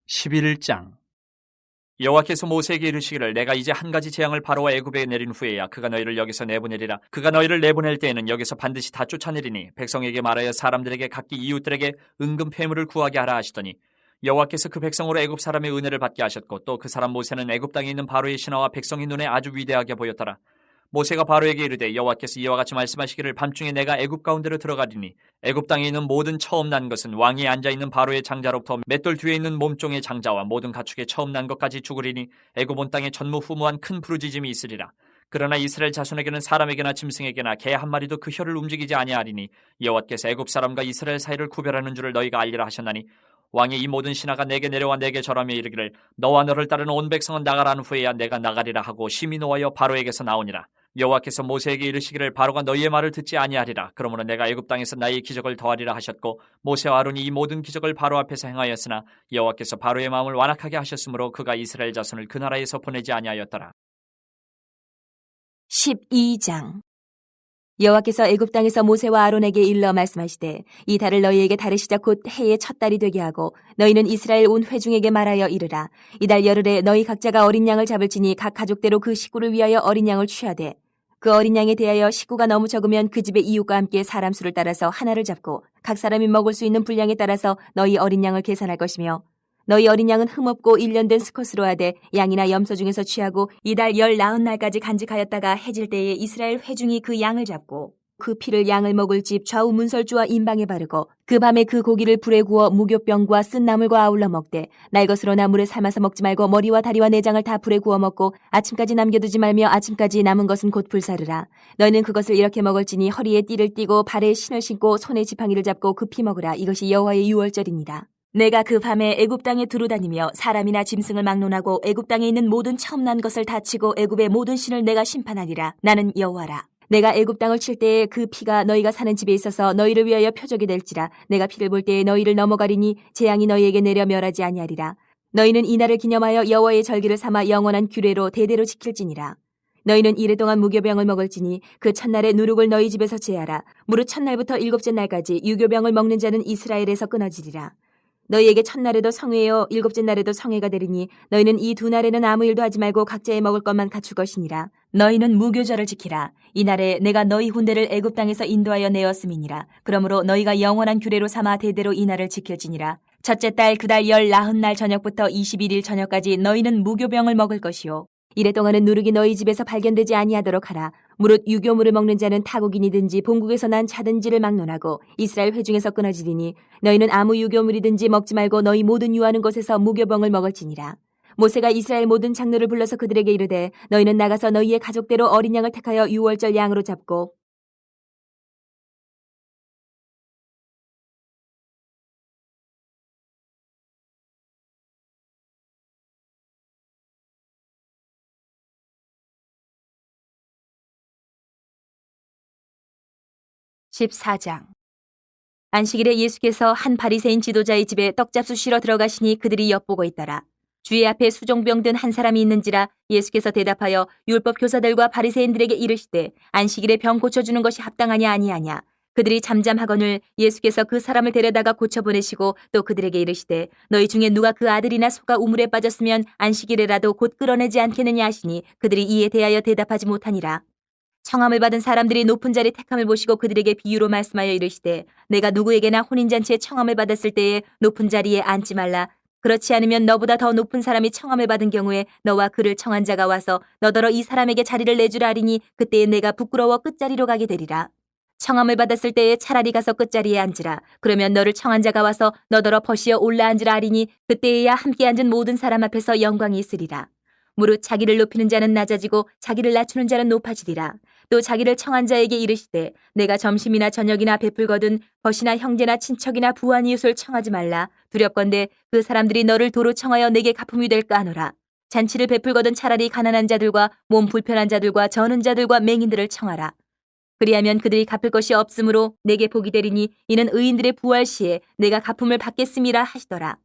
11장. 여호와께서 모세에게 이르시기를 내가 이제 한 가지 재앙을 바로와 애굽에 내린 후에야 그가 너희를 여기서 내보내리라. 그가 너희를 내보낼 때에는 여기서 반드시 다 쫓아내리니 백성에게 말하여 사람들에게 각기 이웃들에게 은금 패물을 구하게 하라 하시더니 여호와께서 그 백성으로 애굽 사람의 은혜를 받게 하셨고 또 그 사람 모세는 애굽 땅에 있는 바로의 신하와 백성의 눈에 아주 위대하게 보였더라. 모세가 바로에게 이르되 여호와께서 이와 같이 말씀하시기를 밤중에 내가 애굽 가운데로 들어가리니 애굽 땅에 있는 모든 처음 난 것은 왕이 앉아있는 바로의 장자로부터 맷돌 뒤에 있는 몸종의 장자와 모든 가축의 처음 난 것까지 죽으리니 애굽 온 땅에 전무후무한 큰 부르짖음이 있으리라. 그러나 이스라엘 자손에게는 사람에게나 짐승에게나 개 한 마리도 그 혀를 움직이지 아니하리니 여호와께서 애굽 사람과 이스라엘 사이를 구별하는 줄을 너희가 알리라 하셨나니 왕의 이 모든 신하가 내게 내려와 내게 절하며 이르기를 너와 너를 따르는 온 백성은 나가라는 후에야 내가 나가리라 하고 심히 노하여 바로에게서 나오니라. 여호와께서 모세에게 이르시기를 바로가 너희의 말을 듣지 아니하리라. 그러므로 내가 애굽 땅에서 나의 기적을 더하리라 하셨고 모세와 아론이 이 모든 기적을 바로 앞에서 행하였으나 여호와께서 바로의 마음을 완악하게 하셨으므로 그가 이스라엘 자손을 그 나라에서 보내지 아니하였더라. 12장. 여호와께서 애굽 땅에서 모세와 아론에게 일러 말씀하시되 이 달을 너희에게 다르시자 곧 해의 첫 달이 되게 하고 너희는 이스라엘 온 회중에게 말하여 이르라. 이달 열흘에 너희 각자가 어린 양을 잡을지니 각 가족대로 그 식구를 위하여 어린 양을 취하되 그 어린 양에 대하여 식구가 너무 적으면 그 집의 이웃과 함께 사람 수를 따라서 하나를 잡고 각 사람이 먹을 수 있는 분량에 따라서 너희 어린 양을 계산할 것이며 너희 어린 양은 흠없고 1년 된 수컷으로 하되 양이나 염소 중에서 취하고 이달 19날까지 간직하였다가 해질 때에 이스라엘 회중이 그 양을 잡고 그 피를 양을 먹을 집 좌우 문설주와 임방에 바르고 그 밤에 그 고기를 불에 구워 무교병과 쓴 나물과 아울러 먹되 날 것으로나 물에 삶아서 먹지 말고 머리와 다리와 내장을 다 불에 구워 먹고 아침까지 남겨두지 말며 아침까지 남은 것은 곧 불사르라. 너희는 그것을 이렇게 먹을지니 허리에 띠를 띠고 발에 신을 신고 손에 지팡이를 잡고 급히 먹으라. 이것이 여호와의 유월절이니라. 내가 그 밤에 애굽 땅에 두루다니며 사람이나 짐승을 막론하고 애굽 땅에 있는 모든 처음 난 것을 다 치고 애굽의 모든 신을 내가 심판하리라. 나는 여호와라. 내가 애굽 땅을 칠 때에 그 피가 너희가 사는 집에 있어서 너희를 위하여 표적이 될지라. 내가 피를 볼 때에 너희를 넘어가리니 재앙이 너희에게 내려 멸하지 아니하리라. 너희는 이 날을 기념하여 여호와의 절기를 삼아 영원한 규례로 대대로 지킬지니라. 너희는 이래 동안 무교병을 먹을지니 그 첫날에 누룩을 너희 집에서 제하라. 무릇 첫날부터 일곱째 날까지 유교병을 먹는 자는 이스라엘에서 끊어지리라. 너희에게 첫날에도 성회요 일곱째 날에도 성회가 되리니 너희는 이 두 날에는 아무 일도 하지 말고 각자의 먹을 것만 갖출 것이니라. 너희는 무교절을 지키라. 이 날에 내가 너희 군대를 애굽 땅에서 인도하여 내었음이니라. 그러므로 너희가 영원한 규례로 삼아 대대로 이 날을 지킬지니라. 첫째 달 그 달 19날 저녁부터 21일 저녁까지 너희는 무교병을 먹을 것이요 이래 동안은 누룩이 너희 집에서 발견되지 아니하도록 하라. 무릇 유교물을 먹는 자는 타국인이든지 본국에서 난 자든지를 막론하고 이스라엘 회중에서 끊어지리니 너희는 아무 유교물이든지 먹지 말고 너희 모든 유하는 곳에서 무교병을 먹을지니라. 모세가 이스라엘 모든 장로를 불러서 그들에게 이르되 너희는 나가서 너희의 가족대로 어린 양을 택하여 유월절 양으로 잡고 14장. 안식일에 예수께서 한 바리새인 지도자의 집에 떡잡수 쉬러 들어가시니 그들이 엿보고 있더라. 주의 앞에 수종병 든 한 사람이 있는지라. 예수께서 대답하여 율법 교사들과 바리새인들에게 이르시되 안식일에 병 고쳐주는 것이 합당하냐 아니하냐. 그들이 잠잠하거늘 예수께서 그 사람을 데려다가 고쳐보내시고 또 그들에게 이르시되 너희 중에 누가 그 아들이나 소가 우물에 빠졌으면 안식일에라도 곧 끌어내지 않겠느냐 하시니 그들이 이에 대하여 대답하지 못하니라. 청함을 받은 사람들이 높은 자리 택함을 보시고 그들에게 비유로 말씀하여 이르시되 내가 누구에게나 혼인잔치에 청함을 받았을 때에 높은 자리에 앉지 말라. 그렇지 않으면 너보다 더 높은 사람이 청함을 받은 경우에 너와 그를 청한 자가 와서 너더러 이 사람에게 자리를 내주라 하리니 그때에 내가 부끄러워 끝자리로 가게 되리라. 청함을 받았을 때에 차라리 가서 끝자리에 앉으라. 그러면 너를 청한 자가 와서 너더러 버시어 올라앉으라 하리니 그때에야 함께 앉은 모든 사람 앞에서 영광이 있으리라. 무릇 자기를 높이는 자는 낮아지고 자기를 낮추는 자는 높아지리라. 또 자기를 청한 자에게 이르시되 내가 점심이나 저녁이나 베풀거든 벗이나 형제나 친척이나 부한 이웃을 청하지 말라. 두렵건대 그 사람들이 너를 도로 청하여 내게 갚음이 될까 하노라. 잔치를 베풀거든 차라리 가난한 자들과 몸 불편한 자들과 저는 자들과 맹인들을 청하라. 그리하면 그들이 갚을 것이 없으므로 내게 복이 되리니 이는 의인들의 부활 시에 내가 갚음을 받겠음이라 하시더라.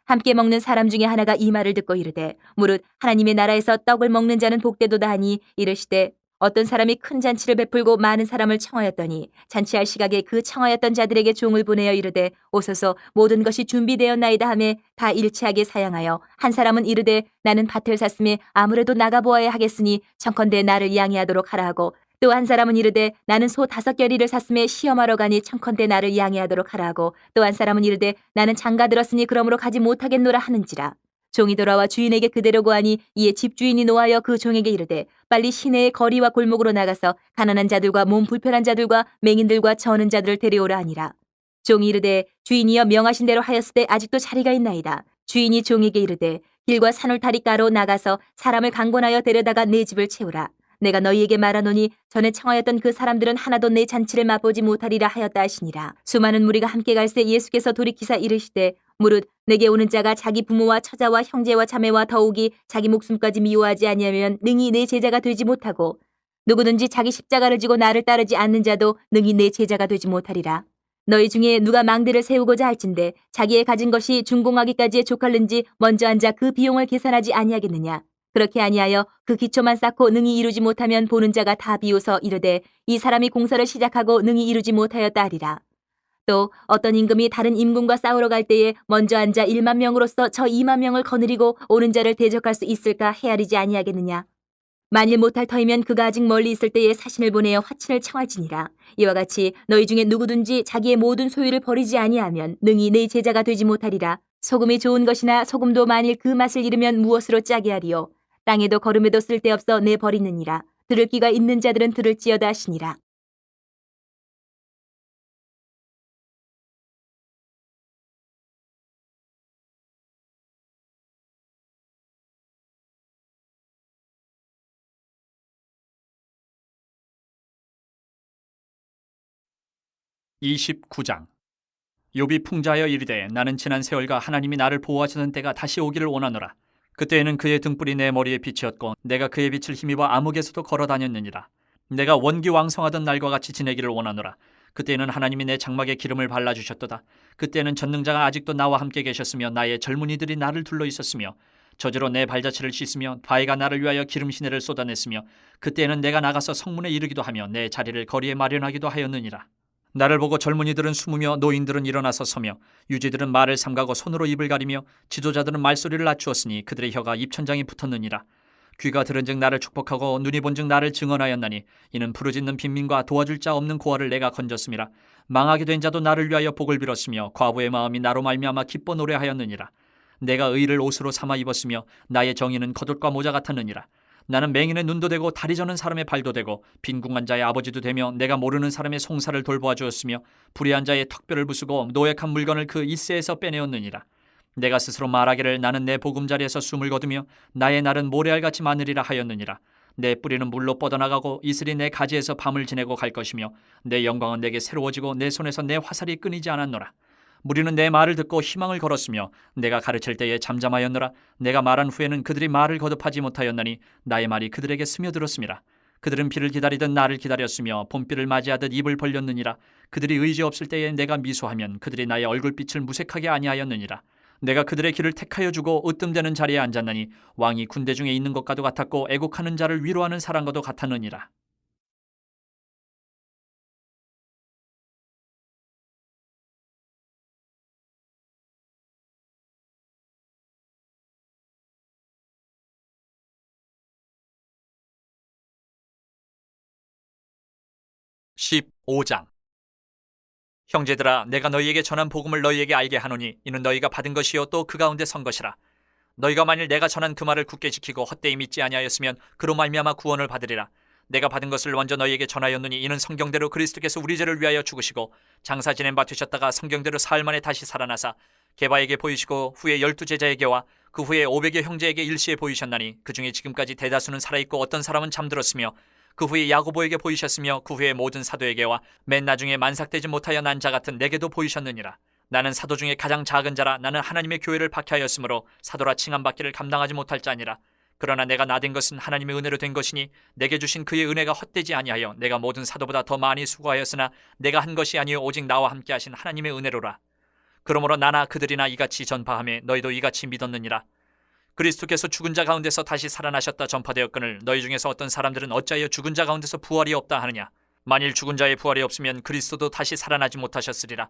함께 먹는 사람 중에 하나가 이 말을 듣고 이르되 무릇 하나님의 나라에서 떡을 먹는 자는 복되도다 하니 이르시되 어떤 사람이 큰 잔치를 베풀고 많은 사람을 청하였더니 잔치할 시각에 그 청하였던 자들에게 종을 보내어 이르되 오소서 모든 것이 준비되었나이다 하매 다 일치하게 사양하여 한 사람은 이르되 나는 밭을 샀음에 아무래도 나가보아야 하겠으니 청컨대 나를 양해하도록 하라 하고 또 한 사람은 이르되 나는 소 5겨리를 샀음에 시험하러 가니 청컨대 나를 양해하도록 하라 하고 또 한 사람은 이르되 나는 장가 들었으니 그러므로 가지 못하겠노라 하는지라. 종이 돌아와 주인에게 그대로 고하니 이에 집주인이 노하여 그 종에게 이르되 빨리 시내의 거리와 골목으로 나가서 가난한 자들과 몸 불편한 자들과 맹인들과 저는 자들을 데려오라 하니라. 종이 이르되 주인이여 명하신 대로 하였으되 아직도 자리가 있나이다. 주인이 종에게 이르되 길과 산울타리가로 나가서 사람을 강권하여 데려다가 내 집을 채우라. 내가 너희에게 말하노니 전에 청하였던 그 사람들은 하나도 내 잔치를 맛보지 못하리라 하였다 하시니라. 수많은 무리가 함께 갈새 예수께서 돌이키사 이르시되 무릇 내게 오는 자가 자기 부모와 처자와 형제와 자매와 더욱이 자기 목숨까지 미워하지 아니하면 능히 내 제자가 되지 못하고 누구든지 자기 십자가를 지고 나를 따르지 않는 자도 능히 내 제자가 되지 못하리라. 너희 중에 누가 망대를 세우고자 할진대 자기의 가진 것이 준공하기까지에 족할는지 먼저 앉아 그 비용을 계산하지 아니하겠느냐. 그렇게 아니하여 그 기초만 쌓고 능히 이루지 못하면 보는 자가 다 비웃어 이르되 이 사람이 공사를 시작하고 능히 이루지 못하였다 하리라. 또 어떤 임금이 다른 임금과 싸우러 갈 때에 먼저 앉아 1만 명으로서 저 2만 명을 거느리고 오는 자를 대적할 수 있을까 헤아리지 아니하겠느냐. 만일 못할 터이면 그가 아직 멀리 있을 때에 사신을 보내어 화친을 청할지니라. 이와 같이 너희 중에 누구든지 자기의 모든 소유를 버리지 아니하면 능히 내 제자가 되지 못하리라. 소금이 좋은 것이나 소금도 만일 그 맛을 잃으면 무엇으로 짜게 하리요. 땅에도 거름에도 쓸데없어 내 버리느니라. 들을 귀가 있는 자들은 들을지어다 하시니라. (29장) 욥이 풍자하여 이르되 나는 지난 세월과 하나님이 나를 보호하시던 때가 다시 오기를 원하노라. 그때에는 그의 등불이 내 머리에 빛이었고 내가 그의 빛을 힘입어 암흑에서도 걸어 다녔느니라. 내가 원기왕성하던 날과 같이 지내기를 원하노라. 그때에는 하나님이 내 장막에 기름을 발라주셨도다. 그때는 전능자가 아직도 나와 함께 계셨으며 나의 젊은이들이 나를 둘러 있었으며 저주로 내 발자취를 씻으며 바위가 나를 위하여 기름 시내를 쏟아냈으며 그때에는 내가 나가서 성문에 이르기도 하며 내 자리를 거리에 마련하기도 하였느니라. 나를 보고 젊은이들은 숨으며 노인들은 일어나서 서며 유지들은 말을 삼가고 손으로 입을 가리며 지도자들은 말소리를 낮추었으니 그들의 혀가 입천장에 붙었느니라. 귀가 들은즉 나를 축복하고 눈이 본즉 나를 증언하였나니 이는 부르짖는 빈민과 도와줄 자 없는 고아를 내가 건졌음이라. 망하게 된 자도 나를 위하여 복을 빌었으며 과부의 마음이 나로 말미암아 기뻐 노래하였느니라. 내가 의를 옷으로 삼아 입었으며 나의 정의는 겉옷과 모자 같았느니라. 나는 맹인의 눈도 되고 다리 저는 사람의 발도 되고 빈궁한 자의 아버지도 되며 내가 모르는 사람의 송사를 돌보아 주었으며 불의한 자의 턱뼈를 부수고 노획한 물건을 그 이새에서 빼내었느니라. 내가 스스로 말하기를 나는 내 보금자리에서 숨을 거두며 나의 날은 모래알같이 많으리라 하였느니라. 내 뿌리는 물로 뻗어나가고 이슬이 내 가지에서 밤을 지내고 갈 것이며 내 영광은 내게 새로워지고 내 손에서 내 화살이 끊이지 않았노라. 무리는 내 말을 듣고 희망을 걸었으며 내가 가르칠 때에 잠잠하였노라. 내가 말한 후에는 그들이 말을 거듭하지 못하였나니 나의 말이 그들에게 스며들었음이라. 그들은 비를 기다리듯 나를 기다렸으며 봄비를 맞이하듯 입을 벌렸느니라. 그들이 의지 없을 때에 내가 미소하면 그들이 나의 얼굴빛을 무색하게 아니하였느니라. 내가 그들의 길을 택하여 주고 으뜸되는 자리에 앉았나니 왕이 군대 중에 있는 것과도 같았고 애곡하는 자를 위로하는 사람과도 같았느니라. (15장) 형제들아, 내가 너희에게 전한 복음을 너희에게 알게 하노니 이는 너희가 받은 것이요 또 그 가운데 선 것이라. 너희가 만일 내가 전한 그 말을 굳게 지키고 헛되이 믿지 아니하였으면 그로 말미암아 구원을 받으리라. 내가 받은 것을 먼저 너희에게 전하였노니 이는 성경대로 그리스도께서 우리 죄를 위하여 죽으시고 장사 지낸 바 되셨다가 성경대로 사흘 만에 다시 살아나사 게바에게 보이시고 후에 12제자에게와 그 후에 500여 형제에게 일시에 보이셨나니 그 중에 지금까지 대다수는 살아있고 어떤 사람은 잠들었으며 그 후에 야고보에게 보이셨으며 그 후에 모든 사도에게와 맨 나중에 만삭되지 못하여 난 자 같은 내게도 보이셨느니라. 나는 사도 중에 가장 작은 자라. 나는 하나님의 교회를 박해하였으므로 사도라 칭함받기를 감당하지 못할 자니라. 그러나 내가 나된 것은 하나님의 은혜로 된 것이니 내게 주신 그의 은혜가 헛되지 아니하여 내가 모든 사도보다 더 많이 수고하였으나 내가 한 것이 아니요 오직 나와 함께 하신 하나님의 은혜로라. 그러므로 나나 그들이나 이같이 전파하며 너희도 이같이 믿었느니라. 그리스도께서 죽은 자 가운데서 다시 살아나셨다 전파되었거늘 너희 중에서 어떤 사람들은 어찌하여 죽은 자 가운데서 부활이 없다 하느냐. 만일 죽은 자의 부활이 없으면 그리스도도 다시 살아나지 못하셨으리라.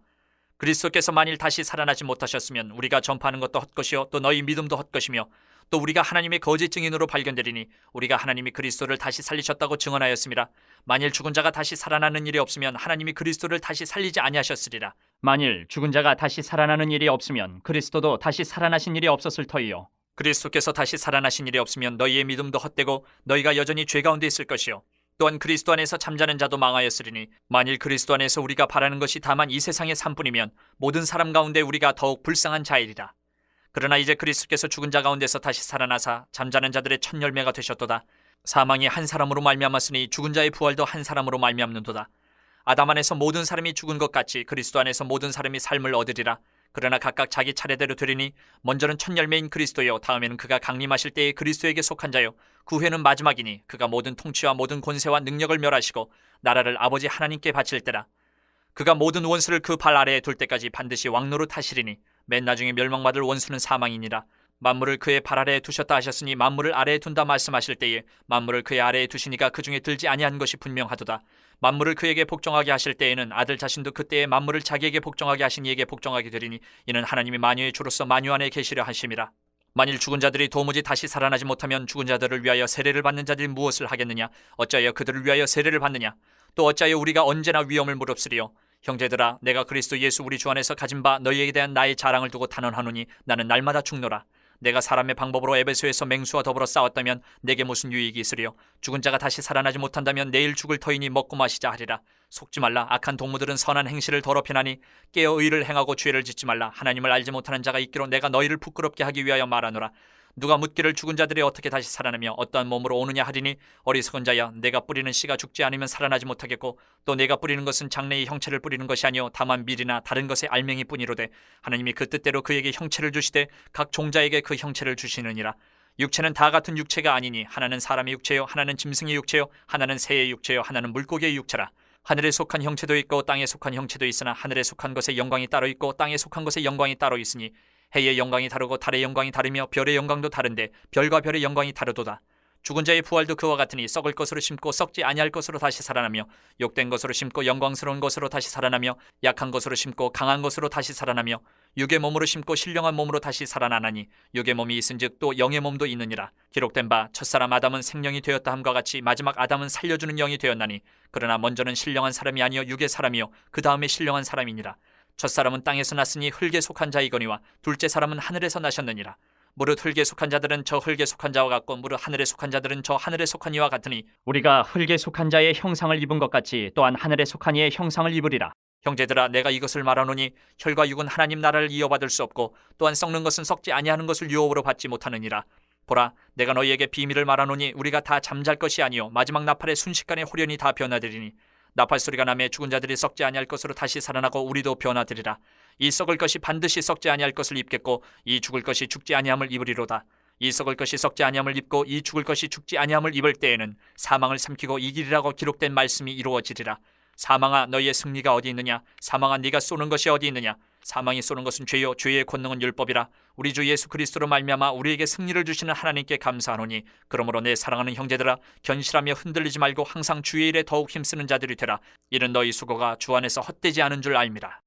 그리스도께서 만일 다시 살아나지 못하셨으면 우리가 전파하는 것도 헛것이요 또 너희 믿음도 헛것이며 또 우리가 하나님의 거짓 증인으로 발견되리니 우리가 하나님이 그리스도를 다시 살리셨다고 증언하였습니다. 만일 죽은 자가 다시 살아나는 일이 없으면 하나님이 그리스도를 다시 살리지 아니하셨으리라. 만일 죽은 자가 다시 살아나는 일이 없으면 그리스도도 다시 살아나신 일이 없었을 터이요. 그리스도께서 다시 살아나신 일이 없으면 너희의 믿음도 헛되고 너희가 여전히 죄 가운데 있을 것이요. 또한 그리스도 안에서 잠자는 자도 망하였으리니 만일 그리스도 안에서 우리가 바라는 것이 다만 이 세상의 삶뿐이면 모든 사람 가운데 우리가 더욱 불쌍한 자이리라. 그러나 이제 그리스도께서 죽은 자 가운데서 다시 살아나사 잠자는 자들의 첫 열매가 되셨도다. 사망이 한 사람으로 말미암았으니 죽은 자의 부활도 한 사람으로 말미암는도다. 아담 안에서 모든 사람이 죽은 것 같이 그리스도 안에서 모든 사람이 삶을 얻으리라. 그러나 각각 자기 차례대로 되리니 먼저는 첫 열매인 그리스도요 다음에는 그가 강림하실 때에 그리스도에게 속한 자요 그 후에는 마지막이니 그가 모든 통치와 모든 권세와 능력을 멸하시고 나라를 아버지 하나님께 바칠 때라. 그가 모든 원수를 그 발 아래에 둘 때까지 반드시 왕노릇 하시리니 맨 나중에 멸망받을 원수는 사망이니라. 만물을 그의 발 아래에 두셨다 하셨으니 만물을 아래에 둔다 말씀하실 때에 만물을 그의 아래에 두시니까 그 중에 들지 아니한 것이 분명하도다. 만물을 그에게 복종하게 하실 때에는 아들 자신도 그때에 만물을 자기에게 복종하게 하신 이에게 복종하게 되리니 이는 하나님이 만유의 주로서 만유 안에 계시려 하심이라. 만일 죽은 자들이 도무지 다시 살아나지 못하면 죽은 자들을 위하여 세례를 받는 자들이 무엇을 하겠느냐. 어찌하여 그들을 위하여 세례를 받느냐. 또 어찌하여 우리가 언제나 위험을 무릅쓰리요. 형제들아 내가 그리스도 예수 우리 주 안에서 가진 바 너희에게 대한 나의 자랑을 두고 단언하노니 나는 날마다 죽노라. 내가 사람의 방법으로 에베소에서 맹수와 더불어 싸웠다면 내게 무슨 유익이 있으리요. 죽은 자가 다시 살아나지 못한다면 내일 죽을 터이니 먹고 마시자 하리라. 속지 말라. 악한 동무들은 선한 행실을 더럽히나니 깨어 의를 행하고 죄를 짓지 말라. 하나님을 알지 못하는 자가 있기로 내가 너희를 부끄럽게 하기 위하여 말하노라. 누가 묻기를 죽은 자들이 어떻게 다시 살아나며 어떠한 몸으로 오느냐 하리니 어리석은 자야 내가 뿌리는 씨가 죽지 않으면 살아나지 못하겠고 또 내가 뿌리는 것은 장래의 형체를 뿌리는 것이 아니요 다만 밀이나 다른 것의 알맹이뿐이로되 하나님이 그 뜻대로 그에게 형체를 주시되 각 종자에게 그 형체를 주시느니라. 육체는 다 같은 육체가 아니니 하나는 사람의 육체요 하나는 짐승의 육체요 하나는 새의 육체요 하나는 물고기의 육체라. 하늘에 속한 형체도 있고 땅에 속한 형체도 있으나 하늘에 속한 것의 영광이 따로 있고 땅에 속한 것의 영광이 따로 있으니 해의 영광이 다르고 달의 영광이 다르며 별의 영광도 다른데 별과 별의 영광이 다르도다. 죽은 자의 부활도 그와 같으니 썩을 것으로 심고 썩지 아니할 것으로 다시 살아나며 욕된 것으로 심고 영광스러운 것으로 다시 살아나며 약한 것으로 심고 강한 것으로 다시 살아나며 육의 몸으로 심고 신령한 몸으로 다시 살아나나니 육의 몸이 있은즉 또 영의 몸도 있느니라. 기록된 바 첫사람 아담은 생령이 되었다 함과 같이 마지막 아담은 살려주는 영이 되었나니 그러나 먼저는 신령한 사람이 아니요 육의 사람이요 그 다음에 신령한 사람이니라. 첫사람은 땅에서 났으니 흙에 속한 자이거니와 둘째 사람은 하늘에서 나셨느니라. 무릇 흙에 속한 자들은 저 흙에 속한 자와 같고 무릇 하늘에 속한 자들은 저 하늘에 속한 이와 같으니 우리가 흙에 속한 자의 형상을 입은 것 같이 또한 하늘에 속한 이의 형상을 입으리라. 형제들아 내가 이것을 말하노니 혈과 육은 하나님 나라를 이어받을 수 없고 또한 썩는 것은 썩지 아니하는 것을 유업으로 받지 못하느니라. 보라 내가 너희에게 비밀을 말하노니 우리가 다 잠잘 것이 아니요 마지막 나팔의 순식간에 홀연히 다 변화되리니 나팔 소리가 나매 죽은 자들이 썩지 아니할 것으로 다시 살아나고 우리도 변화되리라. 이 썩을 것이 반드시 썩지 아니할 것을 입겠고 이 죽을 것이 죽지 아니함을 입으리로다. 이 썩을 것이 썩지 아니함을 입고 이 죽을 것이 죽지 아니함을 입을 때에는 사망을 삼키고 이기리라고 기록된 말씀이 이루어지리라. 사망아 너희의 승리가 어디 있느냐. 사망아 네가 쏘는 것이 어디 있느냐. 사망이 쏘는 것은 죄요 죄의 권능은 율법이라. 우리 주 예수 그리스도로 말미암아 우리에게 승리를 주시는 하나님께 감사하노니 그러므로 내 사랑하는 형제들아 견실하며 흔들리지 말고 항상 주의 일에 더욱 힘쓰는 자들이 되라. 이는 너희 수고가 주 안에서 헛되지 않은 줄 알미라.